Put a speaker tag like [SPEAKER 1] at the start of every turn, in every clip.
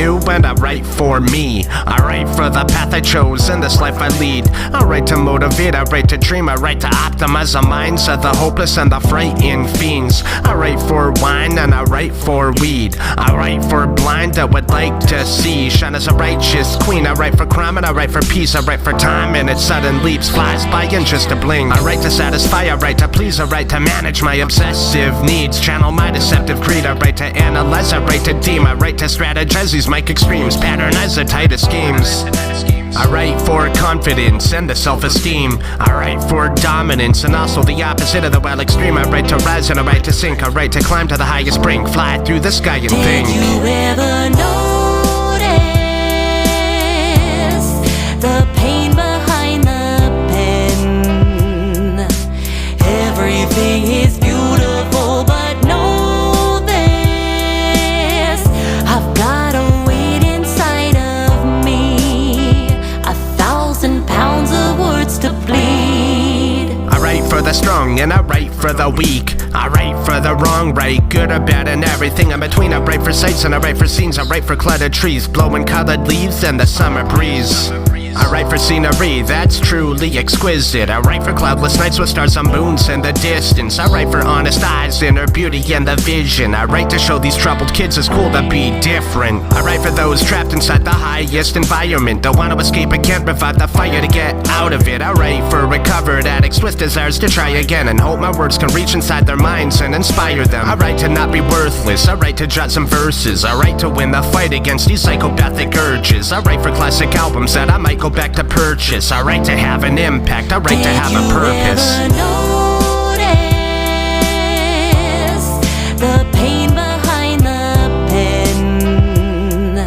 [SPEAKER 1] you and I write for me. I write for the path I chose and this life I lead. I write to motivate, I write to dream, I write to optimize the minds of the hopeless and the frightened fiends. I write for wine and I write for weed. I write for blind that would like to see shine as a righteous queen. I write for crime and I write for peace. I write for time and it sudden leaps, flies by in just a blink. I write to satisfy, I write to please, I write to manage my obsessive needs, channel my deceptive greed. I write to analyze, I write to deem, I write to strategize these mic extremes, pattern the tightest schemes. I write for confidence and the self-esteem. I write for dominance and also the opposite of the well extreme. I write to rise and I write to sink. I write to climb to the highest brink, fly through the sky and think.
[SPEAKER 2] Did you ever notice the pain behind the pen? Everything is beautiful, but know this: I've got a weight inside of me, 1,000 pounds of words to bleed.
[SPEAKER 1] I write for the strong and I write for the weak. I write for the wrong, right, good or bad, and everything in between. I write for sights and I write for scenes. I write for cluttered trees, blowing colored leaves and the summer breeze. I write for scenery that's truly exquisite. I write for cloudless nights with stars and moons in the distance. I write for honest eyes, inner beauty and the vision. I write to show these troubled kids it's cool to be different. I write for those trapped inside the highest environment, don't want to escape but can't revive the fire to get out of it. I write for recovered addicts with desires to try again and hope my words can reach inside their minds and inspire them. I write to not be worthless, I write to jot some verses. I write to win the fight against these psychopathic urges. I write for classic albums that I might go back to purchase. I write to have an impact, I write to have a purpose.
[SPEAKER 2] Did you ever notice the pain behind the pen?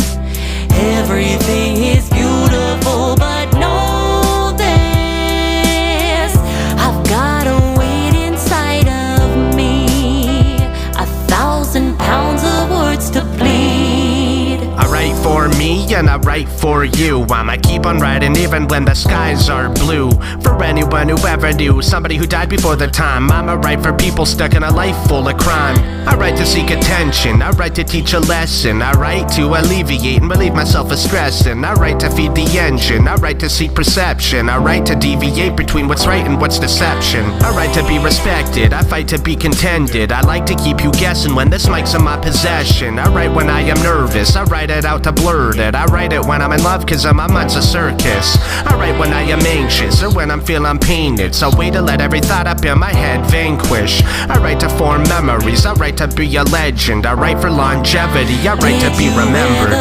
[SPEAKER 2] Everything is beautiful, but know this: I've got a weight inside of me, 1,000 pounds of words to bleed.
[SPEAKER 1] I write for me and I write for you. I'ma keep on writing even when the skies are blue. For anyone who ever knew somebody who died before their time, I'ma write for people stuck in a life full of crime. I write to seek attention, I write to teach a lesson. I write to alleviate and relieve myself of stress. And I write to feed the engine, I write to seek perception. I write to deviate between what's right and what's deception. I write to be respected, I fight to be contended. I like to keep you guessing when this mic's in my possession. I write when I am nervous, I write it out to blurt it. I write it when I'm in love cause my mind's a circus. I write when I am anxious or when I'm feeling pain. It's a way to let every thought up in my head vanquish. I write to form memories, I write to be a legend. I write for longevity, I write to be remembered.